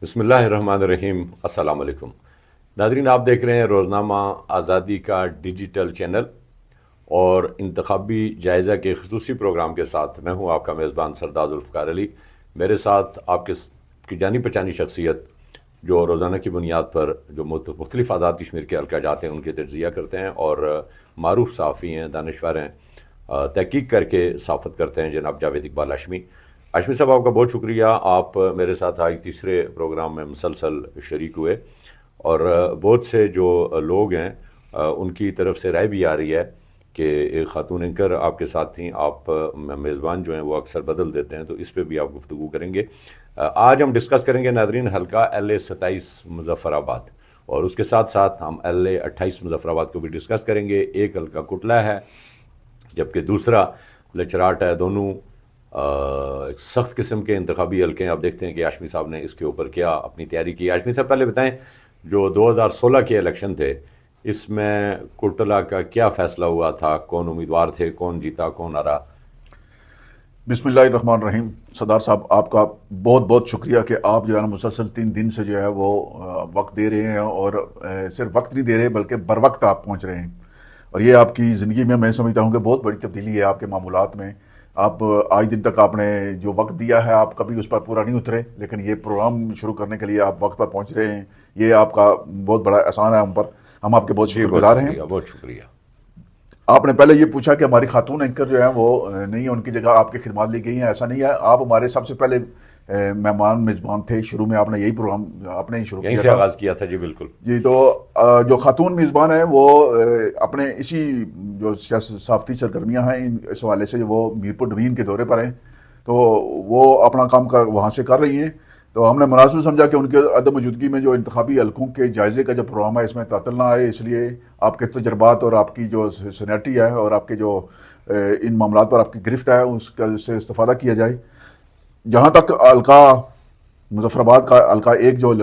بسم اللہ الرحمن الرحیم۔ السلام علیکم ناظرین، آپ دیکھ رہے ہیں روزنامہ آزادی کا ڈیجیٹل چینل اور انتخابی جائزہ کے خصوصی پروگرام کے ساتھ میں ہوں آپ کا میزبان سردار ذوالفقار علی۔ میرے ساتھ آپ کی جانی پہچانی شخصیت جو روزانہ کی بنیاد پر جو مختلف آزاد کشمیر کے حلقہ جاتے ہیں ان کے تجزیہ کرتے ہیں اور معروف صحافی ہیں، دانشور ہیں، تحقیق کر کے صحافت کرتے ہیں، جناب جاوید اقبال ہاشمی۔ ہاشمی صاحب، آپ کا بہت شکریہ، آپ میرے ساتھ آج تیسرے پروگرام میں مسلسل شریک ہوئے اور بہت سے جو لوگ ہیں ان کی طرف سے رائے بھی آ رہی ہے کہ ایک خاتون اینکر آپ کے ساتھ تھیں، آپ میزبان جو ہیں وہ اکثر بدل دیتے ہیں، تو اس پہ بھی آپ گفتگو کریں گے۔ آج ہم ڈسکس کریں گے ناظرین حلقہ LA 27 مظفر آباد، اور اس کے ساتھ ساتھ ہم LA 28 مظفر آباد کو بھی ڈسکس کریں گے۔ ایک حلقہ کٹلہ ہے جبکہ دوسرا لچراٹ ہے، دونوں ایک سخت قسم کے انتخابی حلقے ہیں۔ آپ دیکھتے ہیں کہ ہاشمی صاحب نے اس کے اوپر کیا اپنی تیاری کی۔ ہاشمی صاحب پہلے بتائیں، جو 2016 کے الیکشن تھے اس میں کٹلہ کا کیا فیصلہ ہوا تھا؟ کون امیدوار تھے؟ کون جیتا؟ کون ہارا؟ بسم اللہ الرحمن الرحیم۔ صدار صاحب، آپ کا بہت بہت شکریہ کہ آپ جو ہے نا مسلسل 3 دن سے جو ہے وہ وقت دے رہے ہیں، اور صرف وقت نہیں دے رہے بلکہ بر وقت آپ پہنچ رہے ہیں، اور یہ آپ کی زندگی میں سمجھتا ہوں کہ بہت بڑی تبدیلی ہے آپ کے معمولات میں۔ آپ آج دن تک آپ نے جو وقت دیا ہے آپ کبھی اس پر پورا نہیں اترے، لیکن یہ پروگرام شروع کرنے کے لیے آپ وقت پر پہنچ رہے ہیں، یہ آپ کا بہت بڑا احسان ہے ہم پر، ہم آپ کے بہت جی شکر بہت گزار ہیں۔ شکریہ، بہت شکریہ۔ آپ نے پہلے یہ پوچھا کہ ہماری خاتون اینکر جو ہیں وہ نہیں ہے، ان کی جگہ آپ کی خدمات لی گئی ہیں، ایسا نہیں ہے۔ آپ ہمارے سب سے پہلے مہمان میزبان تھے، شروع میں آپ نے یہی پروگرام آپ نے ہی شروع یہیں کیا سے تھا۔ آغاز کیا تھا، جی بالکل۔ جی، تو جو خاتون میزبان ہیں وہ اپنے اسی جو صحافتی سرگرمیاں ہیں اس حوالے سے وہ میرپور ڈوین کے دورے پر ہیں، تو وہ اپنا کام وہاں سے کر رہی ہیں، تو ہم نے مناسب سمجھا کہ ان کے عدم موجودگی میں جو انتخابی حلقوں کے جائزے کا جو پروگرام ہے اس میں تعطل نہ آئے، اس لیے آپ کے تجربات اور آپ کی جو سینیرٹی ہے اور آپ کے جو ان معاملات پر آپ کی گرفت ہے اس کا سے استفادہ کیا جائے۔ جہاں تک حلقہ مظفر آباد کا حلقہ ایک جو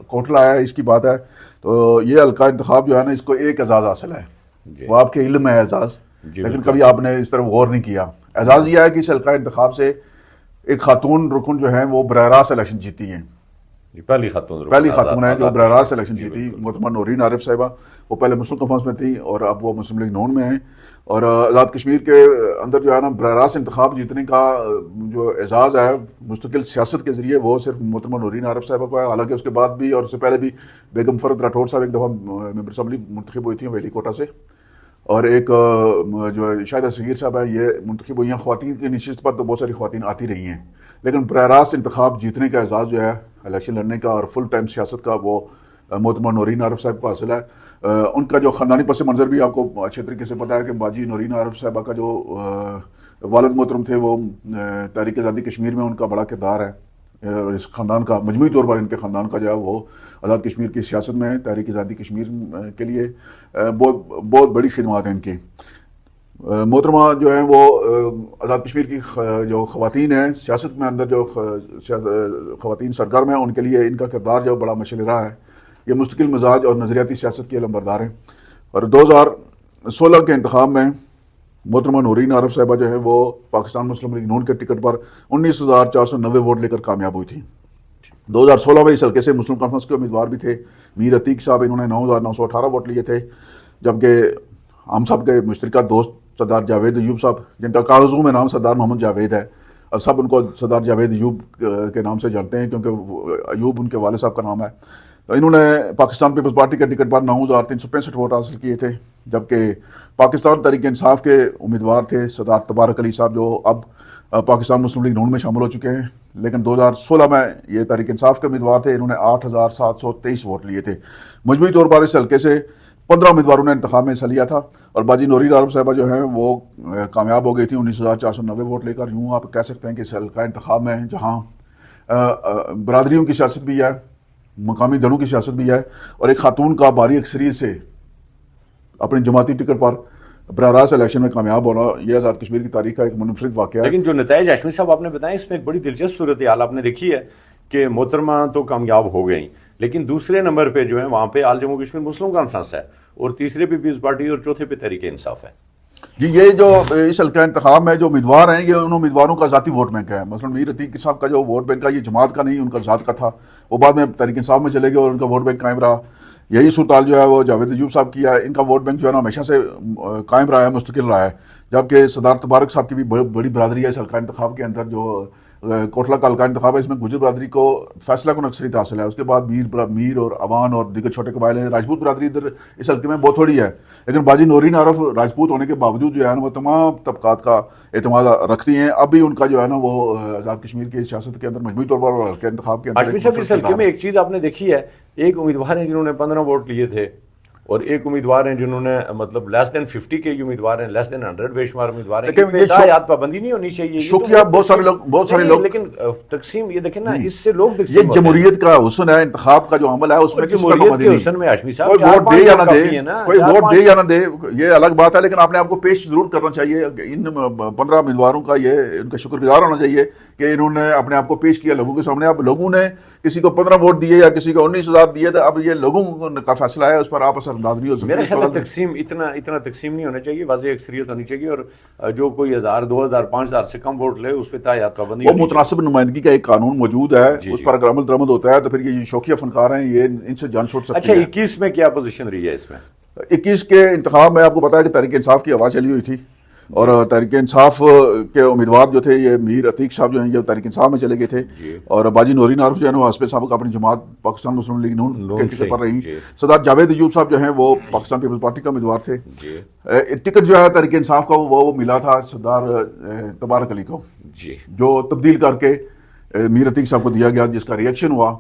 کوٹلہ ہے اس کی بات ہے، تو یہ حلقہ انتخاب جو ہے نا اس کو ایک اعزاز حاصل ہے، جی وہ آپ کے علم ہے اعزاز، جی لیکن بالکل۔ کبھی آپ نے اس طرف غور نہیں کیا۔ اعزاز یہ ہے کہ اس حلقہ انتخاب سے ایک خاتون رکن جو ہیں وہ براہ راست الیکشن جیتی ہیں، جی، پہلی خاتون رکن پہلی خاتون ہے جو آزاد براہ کشمیر راست کی، الیکشن جی جیتی، بالکل۔ محترمہ نورین عارف صاحبہ۔ وہ پہلے مسلم کانفرنس میں تھیں اور اب وہ مسلم لیگ نون میں ہیں، اور آزاد کشمیر کے اندر جو ہے نا براہ راست انتخاب جیتنے کا جو اعزاز ہے مستقل سیاست کے ذریعے وہ صرف محترمہ نورین عارف صاحبہ کو ہے، حالانکہ اس کے بعد بھی اور اس سے پہلے بھی بیگم فرد راٹھور صاحب ایک دفعہ ممبر اسمبلی منتخب ہوئی تھیں ویلی کوٹا سے، اور ایک جو شاہدہ صغیر صاحب ہیں یہ منتخب ہوئی ہیں۔ خواتین کی نشست پر تو بہت ساری خواتین آتی رہی ہیں، لیکن براہ راست انتخاب جیتنے کا اعزاز جو ہے الیکشن لڑنے کا اور فل ٹائم سیاست کا وہ محترمہ نورین عارف صاحب کو حاصل ہے۔ ان کا جو خاندانی پس منظر بھی آپ کو اچھے طریقے سے پتہ ہے کہ باجی نورین عارف صاحبہ کا جو والد محترم تھے وہ تحریک آزادی کشمیر میں ان کا بڑا کردار ہے، اور اس خاندان کا مجموعی طور پر ان کے خاندان کا جو ہے وہ آزاد کشمیر کی سیاست میں تحریک آزادی کشمیر کے لیے بہت بہت بڑی خدمات ہیں ان کی۔ محترمہ جو ہیں وہ آزاد کشمیر کی جو خواتین ہیں سیاست میں اندر جو خواتین سرگرم ہیں ان کے لیے ان کا کردار جو بڑا مشعل راہ ہے، یہ مستقل مزاج اور نظریاتی سیاست کے علمبردار ہیں، اور 2016 کے انتخاب میں محترمہ نورین عارف صاحبہ جو ہے وہ پاکستان مسلم لیگ نون کے ٹکٹ پر 19,490 ووٹ لے کر کامیاب ہوئی تھیں۔ 2016 میں اس حلقے سے مسلم کانفرنس کے امیدوار بھی تھے میر عتیق صاحب، انہوں نے 9,918 ووٹ لیے تھے، جبکہ ہم سب کے مشترکہ دوست سردار جاوید ایوب صاحب، جن کا کاغذوں میں نام سردار محمد جاوید ہے اور سب ان کو سردار جاوید ایوب کے نام سے جانتے ہیں کیونکہ ایوب ان کے والد صاحب کا نام ہے، تو انہوں نے پاکستان پیپلز پارٹی کے ٹکٹ پر 9,365 ووٹ حاصل کیے تھے، جبکہ پاکستان تحریک انصاف کے امیدوار تھے سردار تبارک علی صاحب جو اب پاکستان مسلم لیگ نون میں شامل ہو چکے ہیں، لیکن 2016 میں یہ تحریک انصاف کے امیدوار تھے، انہوں نے 8,723 ووٹ لیے تھے۔ مجموعی طور پر اس حلقے سے 15 امیدواروں نے انتخاب میں حصہ لیا تھا، اور باجی نورین عارف صاحبہ جو ہیں وہ کامیاب ہو گئی تھی 19,490 ووٹ لے کر۔ یوں آپ کہہ سکتے ہیں کہ اس حلقہ انتخاب میں جہاں برادریوں کی سیاست بھی ہے، مقامی دلوں کی سیاست بھی ہے، اور ایک خاتون کا بھاری اکثریت سے اپنی جماعتی ٹکٹ پر براہ راست الیکشن میں کامیاب ہونا، یہ آزاد کشمیر کی تاریخ کا ایک منفرد واقعہ ہے۔ لیکن جو نتائج ہاشمی صاحب آپ نے بتائیں اس میں ایک بڑی دلچسپ صورتحال آپ نے دیکھی ہے کہ محترمہ تو کامیاب ہو گئیں، لیکن دوسرے نمبر پہ جو ہے وہاں پہ آل جموں کشمیر مسلم کانفرنس ہے، اور تیسرے پہ پیپلز پارٹی اور چوتھے پہ تحریک انصاف ہے۔ جی یہ جو اس حلقہ انتخاب میں جو امیدوار ہیں یہ ان امیدواروں کا ذاتی ووٹ بینک ہے. مثلا میر عتیق صاحب کا جو ووٹ بینک ہے یہ جماعت کا نہیں ان کا ذات کا تھا, وہ بعد میں تحریک انصاف میں چلے گئے اور ان کا ووٹ بینک قائم رہا. یہی صورتحال جو ہے وہ جاوید ایوب صاحب کی ہے, ان کا ووٹ بینک جو ہے نا ہمیشہ سے قائم رہا ہے, مستقل رہا ہے. جبکہ سردار تبارک صاحب کی بھی بڑی برادری ہے اس حلقہ انتخاب کے اندر. جو کوٹلہ کا حلقہ انتخاب ہے اس میں گجر برادری کو فیصلہ کن اکثریت حاصل ہے. اس کے بعد میر اور اوان اور دیگر چھوٹے قبائل ہیں. راجپوت برادری ادھر اس حلقے میں بہت تھوڑی ہے, لیکن باجی نورین عارف راجپوت ہونے کے باوجود جو ہے نا وہ تمام طبقات کا اعتماد رکھتی ہیں. اب بھی ان کا جو ہے نا وہ آزاد کشمیر کی سیاست کے اندر مجموعی طور پر اور حلقہ انتخاب کے ہاشمی صاحب اس حلقے میں ایک چیز آپ نے دیکھی ہے, ایک امیدوار ہیں جنہوں نے 15 ووٹ لیے تھے اور ایک امیدوار ہیں جنہوں نے مطلب لیس دین 50 کے امیدوار ہیں, لیس دین 100 بے شمار امیدوار ہیں. اتحاد پابندی نہیں ہونی چاہیے. شوقیہ بہت سارے لوگ لیکن تقسیم یہ دیکھیں نا اس سے لوگ یہ جمہوریت کا حسن ہے, انتخاب کا جو عمل ہے اس میں جمہوریت کے حسن میں ہاشمی صاحب کوئی ووٹ دے یا نہ دے, کوئی ووٹ دے یا نہ دے یہ الگ بات ہے, لیکن آپ نے آپ کو پیش ضرور کرنا چاہیے. ان 15 امیدواروں کا یہ ان کا شکر گزار ہونا چاہیے کہ انہوں نے اپنے آپ کو پیش کیا لوگوں کے سامنے. اب لوگوں نے کسی کو 15 ووٹ دیے یا کسی کو 19,000 دیے, تو اب یہ لوگوں کا فیصلہ ہے, اس پر آپ اثر انداز نہیں ہو سکتے. تقسیم اتنا تقسیم نہیں ہونا چاہیے, واضح اکثریت ہونی چاہیے, اور جو کوئی 1000 2000 5000 سے کم ووٹ لے اس پہ اتحاد پابندی. وہ متناسب نمائندگی کا ایک قانون موجود ہے, اس پر اگر عمل درآمد ہوتا ہے تو پھر یہ شوقیہ فنکار ہیں, یہ ان سے جان چھوٹ سکتے ہیں. اچھا 21 میں کیا پوزیشن رہی ہے اس میں؟ 21 کے انتخاب میں آپ کو پتا ہے کہ تحریک انصاف کی آواز چلی ہوئی تھی, اور تحریک انصاف کے امیدوار جو تھے یہ میر عتیق صاحب جو ہیں یہ تحریک انصاف میں چلے گئے تھے, اور باجی نورین عارف جو ہے نا واسپے صاحب کا اپنی جماعت پاکستان مسلم لیگ نون کے ٹکٹ پر رہی. سردار جاوید ایوب صاحب جو ہیں وہ پاکستان پیپلز پارٹی کا امیدوار تھے. ٹکٹ جو ہے تحریک انصاف کا وہ ملا تھا سردار تبارک علی کو, جو تبدیل کر کے میر عتیق صاحب کو دیا گیا, جس کا ریئیکشن ہوا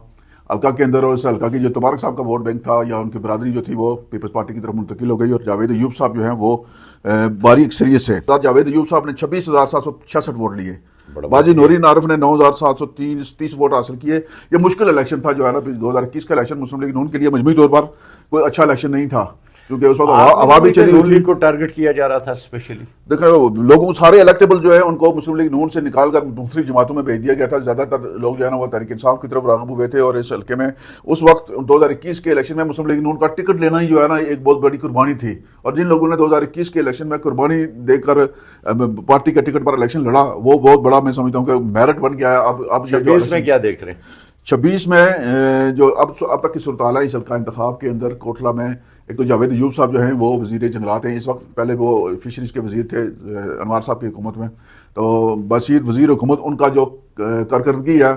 حلقہ کے اندر. اور اس حلقہ کی جو تبارک صاحب کا ووٹ بینک تھا یا ان کی برادری جو تھی وہ پیپلز پارٹی کی طرف منتقل ہو گئی, اور جاوید ایوب صاحب جو ہیں وہ باری اکثریت سے. جاوید ایوب صاحب نے 26,766 ووٹ لیے, باجی نورین عارف نے 9,730 ووٹ حاصل کیے. یہ مشکل الیکشن تھا جو ہے نا 2021 کا الیکشن مسلم لیگ نون کے لیے مجموعی طور پر کوئی اچھا الیکشن نہیں تھا, کیونکہ اس وقت ہوا بھی چلی ہوئی تھی. کو ٹارگٹ کیا جا رہا تھا اسپیشلی. دیکھیں لوگوں سارے الیکٹیبل جو ہے ان کو مسلم لیگ نون سے نکال کر مختلف جماعتوں میں بھیج دیا گیا تھا. زیادہ تر لوگ جو ہے نا وہ تحریک انصاف کی طرف راغب ہوئے تھے, اور اس حلقے میں اس وقت 2021 کے الیکشن میں مسلم لیگ نون کا ٹکٹ لینا ہی جو ہے نا ایک بہت بڑی قربانی تھی. اور جن لوگوں نے 2021 کے الیکشن میں قربانی دے کر پارٹی کے ٹکٹ پر الیکشن لڑا, وہ بہت بڑا میں سمجھتا ہوں کہ میرٹ بن گیا ہے. اب 26 میں کیا دیکھ رہے ہیں؟ 26 میں جو اب تک کی صورتحال ہے اس حلقہ انتخاب کے اندر کوٹلہ میں, ایک تو جاوید ایوب صاحب جو ہیں وہ وزیر جنگلات ہیں اس وقت, پہلے وہ فشریز کے وزیر تھے انوار صاحب کی حکومت میں. تو بصیر وزیر حکومت ان کا جو کارکردگی ہے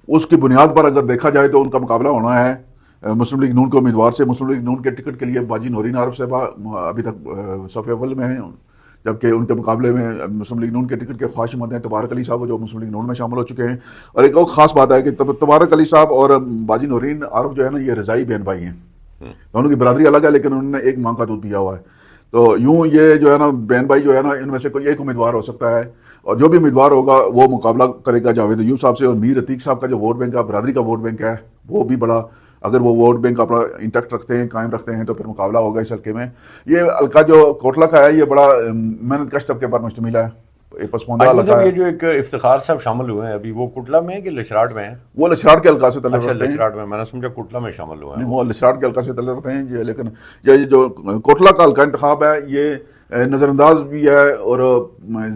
اس کی بنیاد پر اگر دیکھا جائے تو ان کا مقابلہ ہونا ہے مسلم لیگ نون کے امیدوار سے. مسلم لیگ نون کے ٹکٹ کے لیے باجی نورین عارف صاحبہ ابھی تک صف اول میں ہیں, جبکہ ان کے مقابلے میں مسلم لیگ نون کے ٹکٹ کے خواہشمند ہیں تبارک علی صاحب جو مسلم لیگ نون میں شامل ہو چکے ہیں. اور ایک اور خاص بات ہے کہ تبارک علی صاحب اور باجی نورین عارف جو ہے نا یہ رضائی بہن بھائی ہیں, دونوں کی برادری الگ ہے لیکن انہوں نے ایک ماں کا دودھ پیا ہوا ہے. تو یوں یہ جو ہے نا بہن بھائی جو ہے نا ان میں سے کوئی ایک امیدوار ہو سکتا ہے, اور جو بھی امیدوار ہوگا وہ مقابلہ کرے گا جاوید ایوب صاحب سے. اور میر عتیق صاحب کا جو ووٹ بینک ہے برادری کا ووٹ بینک ہے وہ بھی بڑا, اگر وہ ووٹ بینک اپنا انٹیکٹ رکھتے ہیں قائم رکھتے ہیں تو پھر مقابلہ ہوگا اس حلقے میں. یہ حلقہ جو کوٹلہ کا ہے یہ بڑا محنت کش طبقے پر مشتمل ہے, پسماندہ علاقہ ہے. یہ جو ایک افتخار صاحب شامل ہوئے ہیں ابھی وہ کوٹلہ میں ہیں کہ لچراٹ میں ہیں؟ وہ لچراٹ کے حلقہ سے تعلق رکھتے ہیں. لچراٹ میں, میں نے سمجھا کوٹلہ میں شامل ہوئے ہیں. وہ لچراٹ کے حلقہ سے تعلق رکھتے ہیں, لیکن یہ جو کوٹلہ کا حلقہ انتخاب ہے یہ نظر انداز بھی ہے. اور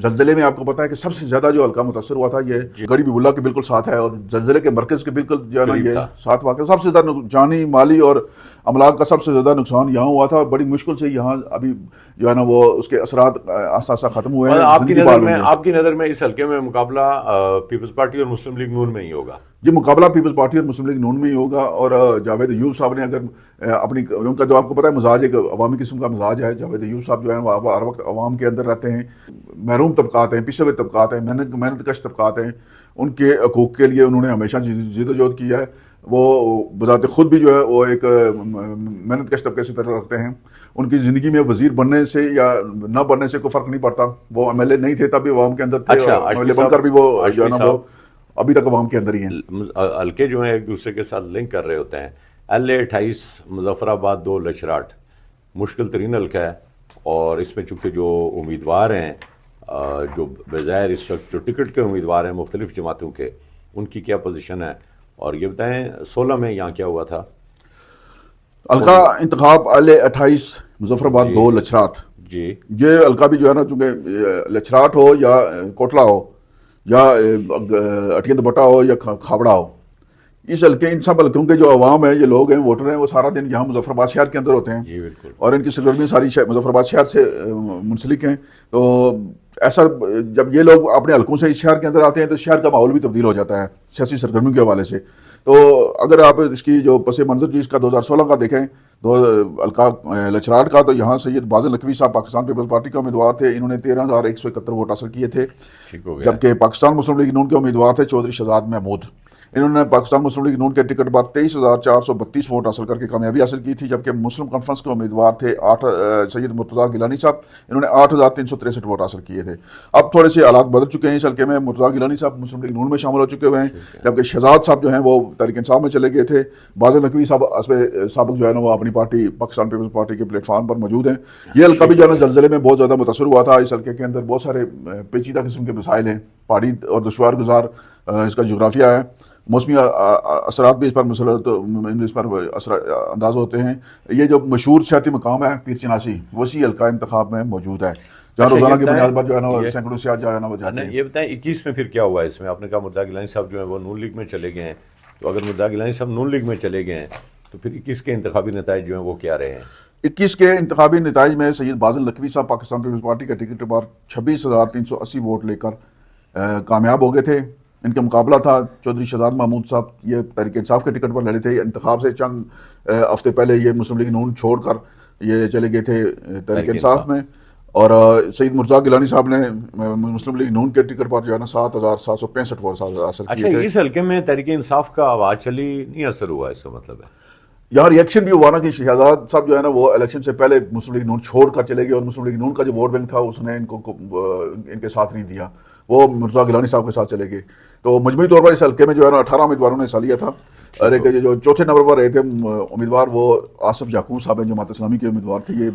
زلزلے میں آپ کو پتا ہے کہ سب سے زیادہ جو حلقہ متاثر ہوا تھا یہ گڑی بیب اللہ کے بالکل ساتھ ہے, اور زلزلے کے مرکز کے بالکل جو ہے نا یہ ساتھ واقع. سب سے زیادہ جانی مالی اور املاک کا سب سے زیادہ نقصان یہاں ہوا تھا. بڑی مشکل سے یہاں ابھی جو ہے نا وہ اس کے اثرات آہستہ آہستہ ختم ہوئے ہیں. آپ کی نظر میں اس حلقے میں مقابلہ پیپلز پارٹی اور مسلم لیگ نون میں ہی ہوگا؟ جی مقابلہ پیپلز پارٹی اور مسلم لیگ نون میں ہی ہوگا. اور جاوید ایوب صاحب نے اگر اپنی ان کا جو آپ کو پتا ہے مزاج ایک عوامی قسم کا مزاج ہے. جاوید ایوب صاحب جو ہیں وہ ہر وقت عوام کے اندر رہتے ہیں, محروم طبقات ہیں, پچھڑے ہوئے طبقات ہیں, محنت کش طبقات ہیں, ان کے حقوق کے لیے انہوں نے ہمیشہ جد و جہد کی ہے. وہ بذات خود بھی جو ہے وہ ایک محنت کش طبقے سے تعلق رکھتے ہیں. ان کی زندگی میں وزیر بننے سے یا نہ بننے سے کوئی فرق نہیں پڑتا. وہ ایم ایل اے نہیں تھے تب بھی عوام کے اندر تھے, اور ایم ایل اے بن کر بھی وہ جو ہے نا وہ ابھی تک عوام کے اندر ہی ہیں. حلقے جو ہیں ایک دوسرے کے ساتھ لنک کر رہے ہوتے ہیں. LA28 مظفر آباد 2 لچراٹ مشکل ترین حلقہ ہے, اور اس میں چونکہ جو امیدوار ہیں جو بظاہر اس وقت جو ٹکٹ کے امیدوار ہیں مختلف جماعتوں کے, ان کی کیا پوزیشن ہے, اور یہ بتائیں 16 میں یہاں کیا ہوا تھا؟ حلقہ انتخاب LA28 مظفر آباد 2 لچراٹ جی یہ حلقہ بھی جو ہے نا چونکہ لچراٹ ہو یا کوٹلہ ہو یا اٹین دوپٹہ ہو یا کھابڑا ہو، اس حلقے ان سب حلقوں کے جو عوام ہیں، یہ لوگ ہیں، ووٹر ہیں، وہ سارا دن یہاں مظفر آباد شہر کے اندر ہوتے ہیں جی بالکل. اور ان کی سرگرمی ساری مظفر آباد شہر سے منسلک ہیں. تو ایسا جب یہ لوگ اپنے حلقوں سے اس شہر کے اندر آتے ہیں تو شہر کا ماحول بھی تبدیل ہو جاتا ہے سیاسی سرگرمیوں کے حوالے سے. تو اگر آپ اس کی جو پس منظر جو اس کا 2016 کا دیکھیں حلقہ لچراٹ کا، تو یہاں سید باز نقوی صاحب پاکستان پیپلز پارٹی کے امیدوار تھے. انہوں نے 13,171 ووٹ حاصل کیے تھے. ٹھیک ہو گیا. جبکہ پاکستان مسلم لیگ نون کے امیدوار تھے چودھری شہزاد محمود. انہوں نے پاکستان مسلم لیگ نون کے ٹکٹ پر 23,432 ووٹ حاصل کر کے کامیابی حاصل کی تھی. جبکہ مسلم کانفرنس کے امیدوار تھے سید مرتضیٰ گیلانی صاحب. انہوں نے 8,363 ووٹ حاصل کیے تھے. اب تھوڑے سے حالات بدل چکے ہیں اس حلقے میں. مرتضیٰ گیلانی صاحب مسلم لیگ نون میں شامل ہو چکے ہوئے ہیں، جبکہ شہزاد صاحب جو ہیں وہ تحریک انصاف میں چلے گئے تھے. باز نقوی صاحب سابق جو ہے نا وہ اپنی پارٹی پاکستان پیپلز پارٹی کے پلیٹ فارم پر موجود ہیں. یہ حلقہ بھی جو ہے نا زلزلے میں بہت زیادہ متاثر ہوا تھا. اس حلقے کے اندر بہت سارے پیچیدہ قسم کے مسائل ہیں، پہاڑی اور دشوار گزار اس کا جغرافیہ ہے. موسمی اثرات بھی اس پر اس پر انداز ہوتے ہیں. یہ جو مشہور سیاحتی مقام ہے پیر چناسی، وہ اسی حلقہ انتخاب میں موجود ہے، جہاں روزانہ کی بنیاد پر جو ہے نا سینکڑوں سیاح جو ہے نا وہ جاتے ہیں. یہ بتائیں 21 میں پھر کیا ہوا اس میں؟ آپ نے کہا مرتضیٰ گیلانی صاحب جو ہیں وہ نون لیگ میں چلے گئے ہیں، تو اگر مرتضیٰ گیلانی صاحب نون لیگ میں چلے گئے ہیں تو پھر 21 کے انتخابی نتائج جو ہیں وہ کیا رہے ہیں؟ 21 کے انتخابی نتائج میں سید باز نقوی صاحب پاکستان پیپلز پارٹی کے ٹکٹ پر 26,380 ووٹ لے کر کامیاب ہو گئے تھے. ان کا مقابلہ تھا چودھری شہزاد محمود صاحب. یہ تحریک انصاف کے ٹکٹ پر لڑے تھے. انتخاب سے چند ہفتے پہلے یہ مسلم لیگ نون چھوڑ کر یہ چلے گئے تھے تحریک انصاف میں. اور سید مرتضیٰ گیلانی صاحب نے مسلم لیگ نون کے ٹکٹ پر جو ہے نا 7,765 ووٹ حاصل کیے تھے. اس حلقے میں تحریک انصاف کا آواز چلی نہیں اثر ہوا، اس کا مطلب ہے یہاں ریئیکشن بھی ہوا نا کہ شہزاد صاحب جو ہے نا وہ الیکشن سے پہلے مسلم لیگ نون چھوڑ کر چلے گئے، اور مسلم لیگ نون کا جو ووٹ بینک تھا اس نے ان کے ساتھ نہیں دیا، وہ مرتضیٰ گیلانی صاحب کے ساتھ چلے گئے. تو مجموعی طور پر اس حلقے میں جو ہے نا 18 امیدواروں نے حصہ لیا تھا. اور ایک جو چوتھے نمبر پر رہے تھے امیدوار وہ آصف یعقوب صاحب ہیں، جماعت اسلامی کے امیدوار تھے. یہ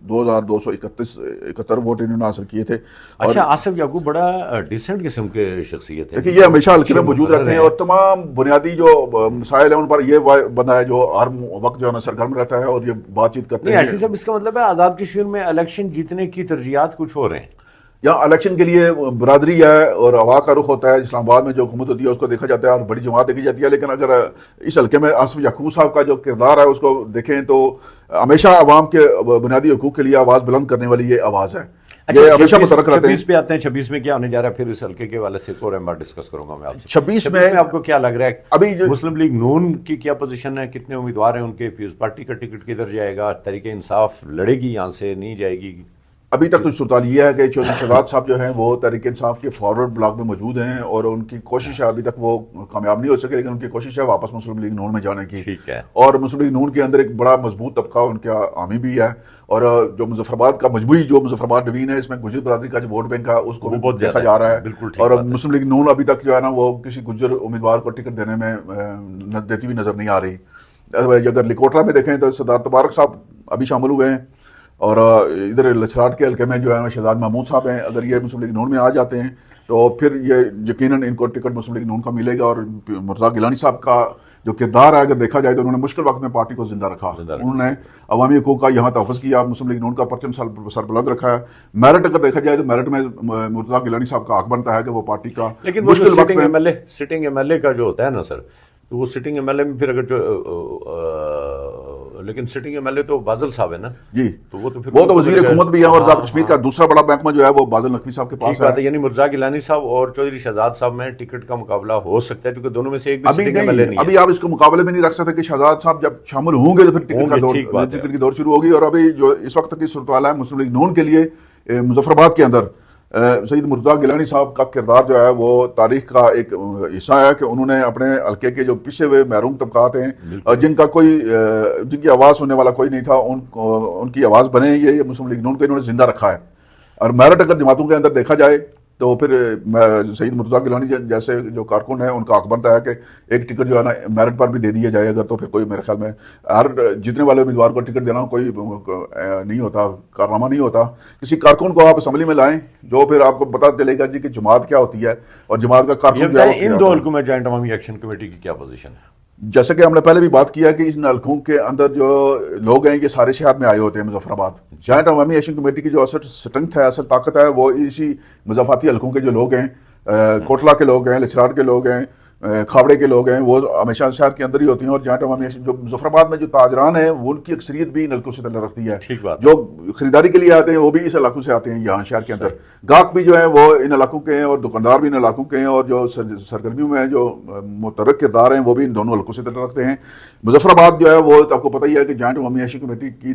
2,271 ووٹ انہوں نے حاصل کیے تھے. اچھا، آصف یعقوب بڑا ڈیسنٹ قسم کے شخصیت ہے. دیکھیے یہ ہمیشہ حلقے میں موجود رہتے ہیں اور تمام بنیادی جو مسائل ہیں ان پر یہ بندہ ہے جو ہر وقت جو ہے نا سرگرم رہتا ہے اور یہ بات چیت کرتے ہیں. صاحب اس کا مطلب ہے آزاد کشمیر میں الیکشن جیتنے کی ترجیحات کچھ ہو رہے ہیں. یہاں الیکشن کے لیے برادری ہے اور ہوا کا رخ ہوتا ہے. اسلام آباد میں جو حکومت ہوتی ہے اس کو دیکھا جاتا ہے اور بڑی جماعت دیکھی جاتی ہے. لیکن اگر اس حلقے میں آصف یعقوب صاحب کا جو کردار ہے اس کو دیکھیں تو ہمیشہ عوام کے بنیادی حقوق کے لیے آواز بلند کرنے والی یہ آواز ہے. یہ ہمیشہ مترک رہتے ہیں. 26 پہ آتے ہیں. 26 میں کیا ہونے جا رہا ہے پھر اس حلقے کے حوالے سے ایک اور بار ڈسکس کروں گا میں آپ سے. 26 میں آپ کو کیا لگ رہا ہے ابھی مسلم لیگ نون کی کیا پوزیشن ہے؟ کتنے امیدوار ہیں ان کے؟ پیپلز پارٹی کا ٹکٹ کدھر جائے گا؟ تحریک انصاف لڑے گی یہاں سے نہیں جائے گی؟ ابھی تک تو صورتحال یہ ہے کہ چودھری شہزاد صاحب جو ہیں وہ تحریک انصاف کے فارورڈ بلاک میں موجود ہیں اور ان کی کوشش ہے، ابھی تک وہ کامیاب نہیں ہو سکے، لیکن ان کی کوشش ہے واپس مسلم لیگ نون میں جانے کی. ٹھیک ہے. اور مسلم لیگ نون کے اندر ایک بڑا مضبوط طبقہ ان کا حامی بھی ہے. اور جو مظفر آباد کا مجموعی جو مظفر آباد ڈوین ہے اس میں گجر برادری کا جو ووٹ بینک ہے اس کو بھی بہت دیکھا جا رہا ہے. اور مسلم لیگ نون ابھی تک جو ہے نا وہ کسی گجر امیدوار کو ٹکٹ دینے میں دیتی ہوئی نظر نہیں آ رہی. اگر لکوٹرا میں دیکھیں تو سردار تبارک صاحب ابھی شامل ہوئے ہیں اور ادھر لچراٹ کے حلقے میں جو ہے شہزاد محمود صاحب ہیں. اگر یہ مسلم لیگ نون میں آ جاتے ہیں تو پھر یہ یقیناً ان کو ٹکٹ مسلم لیگ نون کا ملے گا. اور مرتضیٰ گیلانی صاحب کا جو کردار ہے اگر دیکھا جائے تو انہوں نے مشکل وقت میں پارٹی کو زندہ رکھا. انہوں نے عوامی حقوق کا یہاں تحفظ کیا، مسلم لیگ نون کا پرچم سربلند رکھا ہے. میرٹ اگر دیکھا جائے تو میرٹ میں مرتضیٰ گیلانی صاحب کا حق بنتا ہے کہ وہ پارٹی کا مشکل وقت میں سٹنگ ایم ایل اے کا جو ہوتا ہے نا سر، تو وہ سٹنگ ایم ایل اے میں پھر اگر لیکن سٹنگ ایم ایل اے تو بازل صاحب ہے نا جی، تو وہ تو وزیر حکومت بھی ہے اور آزاد کشمیر کا دوسرا بڑا محکمہ جو ہے وہ باز نقوی صاحب کے پاس ہے. یعنی مرتضیٰ گیلانی صاحب اور چودھری شہزاد صاحب میں ٹکٹ کا مقابلہ ہو سکتا ہے، کیونکہ دونوں میں سے ایک بھی سٹنگ ایم ایل اے نہیں ہے. ابھی آپ اس کو مقابلے میں نہیں رکھ سکتے کہ شہزاد صاحب جب شامل ہوں گے تو پھر ٹکٹ کی دور شروع ہوگی. اور ابھی جو اس وقت کی صورتحال ہے مسلم لیگ نون کے لیے مظفر آباد کے اندر سید مرتضیٰ گیلانی صاحب کا کردار جو ہے وہ تاریخ کا ایک حصہ ہے کہ انہوں نے اپنے حلقے کے جو پیچھے ہوئے محروم طبقات ہیں جن کی آواز سننے والا کوئی نہیں تھا ان کی آواز بنے، یہ مسلم لیگ نون کو انہوں نے زندہ رکھا ہے. اور میرٹ اگر جماعتوں کے اندر دیکھا جائے تو پھر سید مرتضیٰ گیلانی جیسے جو کارکن ہیں ان کا حق بنتا ہے کہ ایک ٹکٹ جو ہے نا میرٹ پر بھی دے دیا جائے اگر، تو پھر کوئی میرے خیال میں ہر جتنے والے امیدوار کو ٹکٹ دینا کوئی نہیں ہوتا، کارنامہ نہیں ہوتا. کسی کارکن کو آپ اسمبلی میں لائیں جو پھر آپ کو پتہ چلے گا جی کہ جماعت کیا ہوتی ہے اور جماعت کا کارکن جو ہے. ان دو حلقوں میں جوائنٹ عوامی ایکشن کمیٹی کی کیا پوزیشن ہے؟ جیسا کہ ہم نے پہلے بھی بات کیا کہ ان حلقوں کے اندر جو لوگ ہیں یہ سارے شہر میں آئے ہوتے ہیں مظفر آباد. جوائنٹ عوامی ایکشن کمیٹی کی جو اصل اسٹرنگتھ ہے, اصل طاقت ہے, وہ اسی مضافاتی حلقوں کے جو لوگ ہیں, کوٹلہ کے لوگ ہیں, لچراٹ کے لوگ ہیں, کھاوڑے کے لوگ ہیں, وہ ہمیشہ شہر کے اندر ہی ہوتی ہیں. اور جوائنٹ عوامی ایکشن جو مظفر آباد میں جو تاجران ہیں وہ ان کی اکثریت بھی ان حلقوں سے تعلق رکھتی ہے. جو خریداری کے لیے آتے ہیں وہ بھی اس علاقوں سے آتے ہیں یہاں شہر کے اندر. گاہک بھی جو ہیں وہ ان علاقوں کے ہیں اور دکاندار بھی ان علاقوں کے ہیں, اور جو سرگرمیوں میں جو متحرک کردار ہیں وہ بھی ان دونوں حلقوں سے تعلق رکھتے ہیں. مظفر آباد جو ہے وہ آپ کو پتہ ہی ہے کہ جوائنٹ عوامی ایکشن کمیٹی کی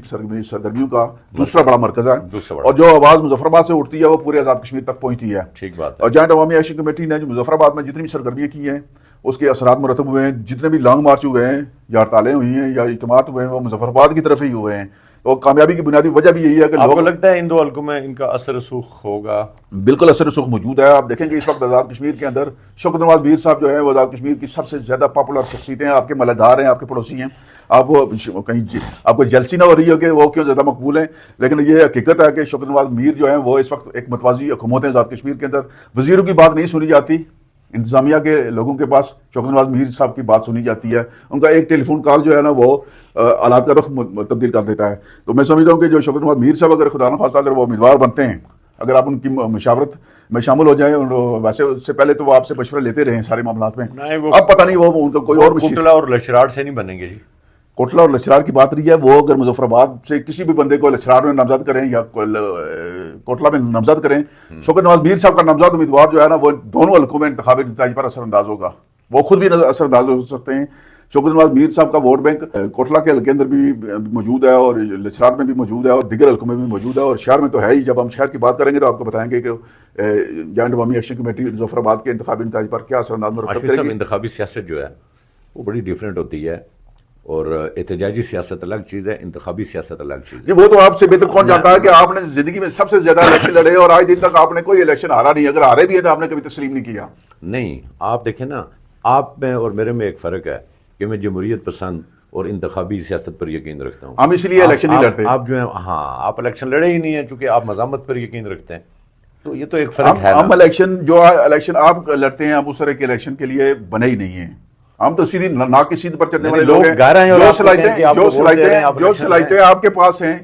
سرگرمیوں کا دوسرا بڑا مرکز ہے, اور جو آواز مظفر آباد سے اٹھتی ہے وہ پورے آزاد کشمیر تک پہنچتی ہے. اور جوائنٹ عوامی ایکشن کمیٹی نے جو مظفر آباد میں جتنی بھی سرگرمیاں کی ہیں اس کے اثرات مرتب ہوئے ہیں. جتنے بھی لانگ مارچ ہوئے ہیں یا ہڑتالیں ہوئی ہیں یا اجتماعات ہوئے ہیں وہ مظفر آباد کی طرف ہی ہوئے ہیں. اور کامیابی کی بنیادی وجہ بھی یہی ہے کہ آپ کو لگتا ہے ان دو حلقوں میں ان کا اثر رسوخ ہوگا؟ بالکل اثر رسوخ موجود ہے. آپ دیکھیں کہ اس وقت آزاد کشمیر کے اندر شوکت نواز میر صاحب جو ہے وہ آزاد کشمیر کی سب سے زیادہ پاپولر شخصیتیں ہیں. آپ کے ملکدار ہیں, آپ کے پڑوسی ہیں. آپ کہیں آپ کو جلسی نہ ہو رہی ہو کہ وہ کیوں زیادہ مقبول ہیں, لیکن یہ حقیقت ہے کہ شوکت نواز میر جو ہیں وہ اس وقت ایک متوازی حکومت ہے آزاد کشمیر کے اندر. وزیروں کی بات نہیں سنی جاتی, انتظامیہ کے لوگوں کے پاس شوکت نواز میر صاحب کی بات سنی جاتی ہے. ان کا ایک ٹیلی فون کال جو ہے نا وہ حالات کا رخ تبدیل کر دیتا ہے. تو میں سمجھتا ہوں کہ جو شوکت نواز میر صاحب اگر خدا نخواستہ اگر وہ امیدوار بنتے ہیں, اگر آپ ان کی مشاورت میں شامل ہو جائیں, اور ویسے اس سے پہلے تو وہ آپ سے مشورہ لیتے رہے سارے معاملات میں, اب پتہ نہیں وہ ان کا کوئی اور کوٹلہ اور لچراٹ سے نہیں بنیں گے جی. کوٹلہ اور لچراٹ کی بات رہی ہے, وہ اگر مظفر آباد سے کسی بھی بندے کو لچراٹ میں نامزد کریں یا کوٹلہ میں نامزد کریں, شوکت نواز میر صاحب کا نامزد امیدوار جو ہے نا وہ دونوں حلقوں میں انتخابی نتائج پر اثر انداز ہوگا. وہ خود بھی اثر انداز ہو سکتے ہیں. شوکت نواز میر صاحب کا ووٹ بینک کوٹلہ کے حلقے اندر بھی موجود ہے, اور لچراٹ میں بھی موجود ہے, اور دیگر حلقوں میں بھی موجود ہے, اور شہر میں تو ہے ہی. جب ہم شہر کی بات کریں گے تو آپ کو بتائیں گے کہ جوائنٹ عوامی ایکشن کمیٹی مظفر آباد کے انتخابی نتائج پر کیا اثر انداز مرتب کرے گی. انتخابی سیاست جو ہے وہ بڑی ڈیفرنٹ ہوتی ہے, اور احتجاجی سیاست الگ چیز ہے, انتخابی سیاست الگ چیز ہے. جی وہ تو آپ سے بہتر کون جانتا ہے کہ آپ نے زندگی میں سب سے زیادہ الیکشن لڑے اور آج دن تک آپ نے کوئی الیکشن ہارا نہیں. اگر ہارے بھی ہے تو آپ نے کبھی تسلیم نہیں کیا. نہیں, آپ دیکھیں نا, آپ میں اور میرے میں ایک فرق ہے کہ میں جمہوریت پسند اور انتخابی سیاست پر یقین رکھتا ہوں. ہم اس لیے الیکشن نہیں لڑتے. آپ جو ہیں, ہاں آپ الیکشن لڑے ہی نہیں ہیں چونکہ آپ مزاحمت پر یقین رکھتے ہیں. تو یہ تو ایک فرق ہے. ہم الیکشن آپ لڑتے ہیں, آپ اس طرح کے الیکشن کے لیے بنے ہی نہیں ہیں. ہم تو سیدھی ناک کی سیدھ پر چڑھنے والے لوگ ہیں. جو صلاحیتیں آپ کے پاس ہیں,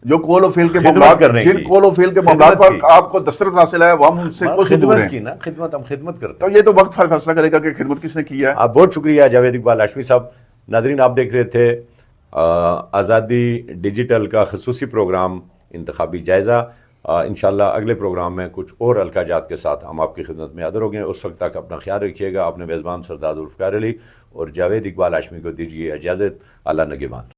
جو کول و فیل کے معاملات, جن کول و فیل کے معاملات پر آپ کو دسترس حاصل ہے, وہ ہم ان سے کوئی دور ہیں. ہم خدمت کرتے ہیں. تو یہ تو وقت فیصلہ کرے گا کہ خدمت کس نے کی ہے. آپ بہت شکریہ جاوید اقبال ہاشمی صاحب. ناظرین, آپ دیکھ رہے تھے آزادی ڈیجیٹل کا خصوصی پروگرام انتخابی جائزہ. انشاءاللہ اگلے پروگرام میں کچھ اور حلقہ جات کے ساتھ ہم آپ کی خدمت میں حاضر ہوں گے. اس وقت تک اپنا خیال رکھیے گا. اپنے میزبان سردار ذوالفقار علی اور جاوید اقبال ہاشمی کو دیجیے اجازت. اللہ نگہبان.